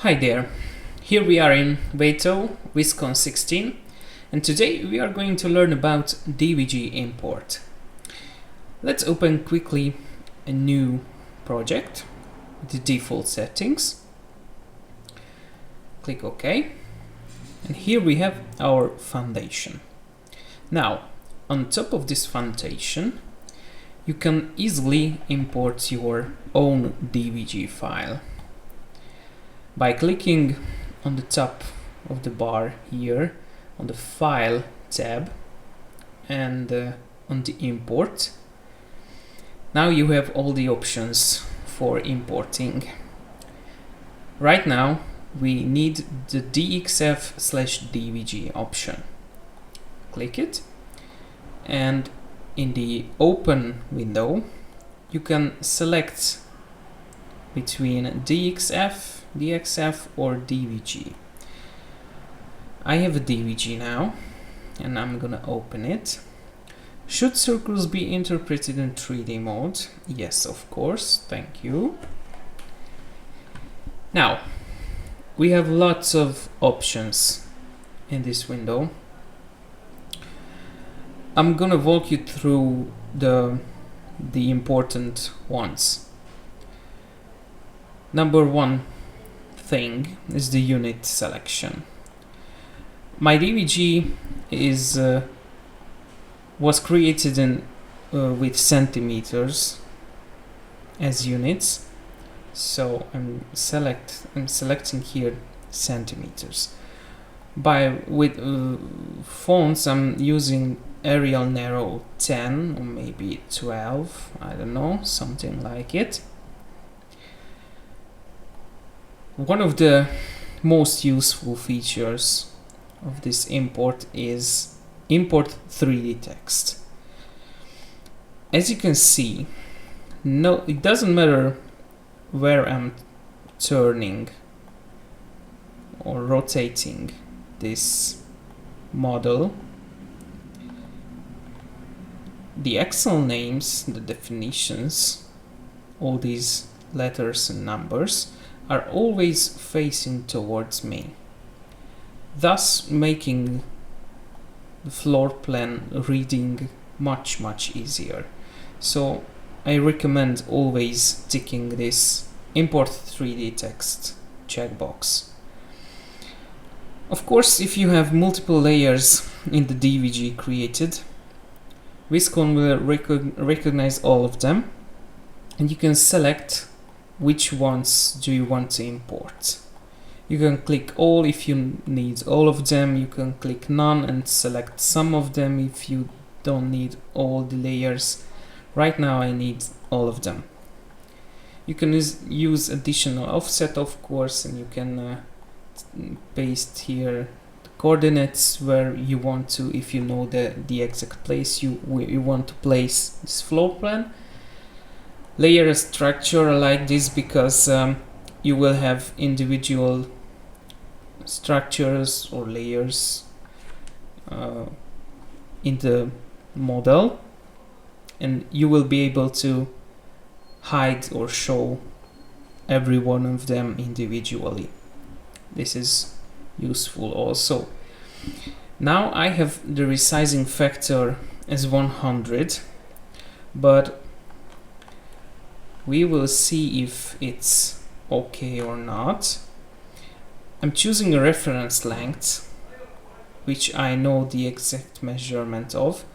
Hi there, here we are in Veto, Wisconsin 16, and today we are going to learn about DWG import. Let's open quickly a new project with the default settings. Click OK, and here we have our foundation. Now, on top of this foundation, you can easily import your own DWG file by clicking on the top of the bar here on the File tab and on the Import. Now you have all the options for importing. Right now we need the DXF/DWG option. Click it, and in the Open window you can select between DXF, DXF or DWG. I have a DWG now and I'm gonna open it. Should circles be interpreted in 3D mode? Yes, of course, thank you. Now we have lots of options in this window. I'm gonna walk you through the important ones. Number one thing is the unit selection. My DWG was created with centimeters as units, so I'm selecting here centimeters. With fonts, I'm using Arial Narrow 10 or maybe 12, I don't know, something like it. One of the most useful features of this import is import 3D text. As you can see, it doesn't matter where I'm turning or rotating this model. The Excel names, the definitions, all these letters and numbers are always facing towards me, thus making the floor plan reading much easier. So I recommend always ticking this import 3D text checkbox. Of course, if you have multiple layers in the DWG created, Wisconsin will recognize all of them, and you can select which ones do you want to import. You can click all if you need all of them, you can click none and select some of them if you don't need all the layers. Right now I need all of them. You can use additional offset, of course, and you can paste here the coordinates where you want to, if you know the exact place you want to place this floor plan. Layer structure, I like this because you will have individual structures or layers in the model, and you will be able to hide or show every one of them individually. This is useful also. Now I have the resizing factor as 100, but we will see if it's okay or not. I'm choosing a reference length, which I know the exact measurement of.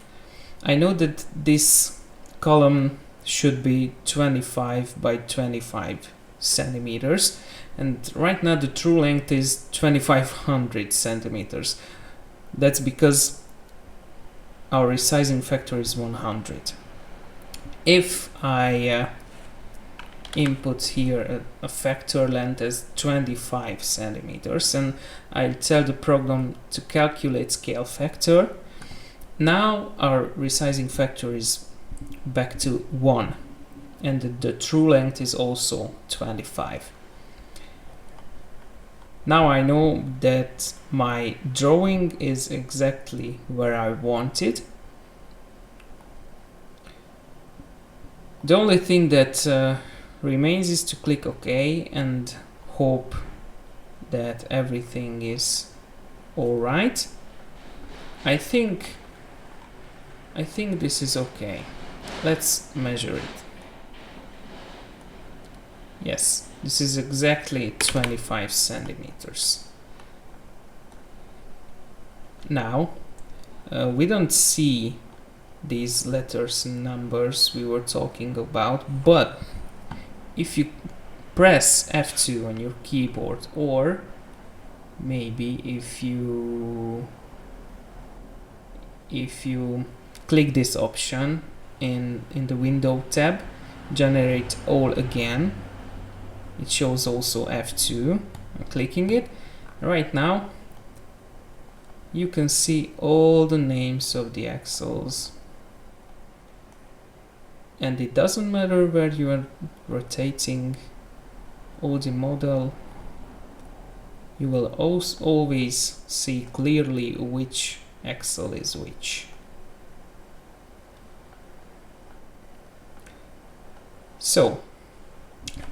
I know that this column should be 25 by 25 centimeters, and right now the true length is 2500 centimeters. That's because our resizing factor is 100. If I input here a factor length as 25 centimeters and I'll tell the program to calculate scale factor, now our resizing factor is back to 1 and the true length is also 25. Now I know that my drawing is exactly where I want it. The only thing that remains is to click OK and hope that everything is all right. I think this is okay. Let's measure it. Yes, this is exactly 25 centimeters. Now, we don't see these letters and numbers we were talking about, but if you press F2 on your keyboard, or maybe if you click this option in the window tab, generate all again, it shows also F2. I'm clicking it. Right now you can see all the names of the axles, and it doesn't matter where you are rotating or the model, you will always see clearly which axle is which. So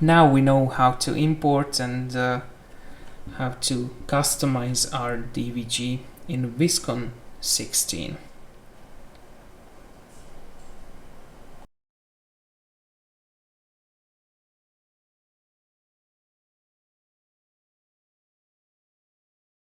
now we know how to import and how to customize our DWG in Viscon 16.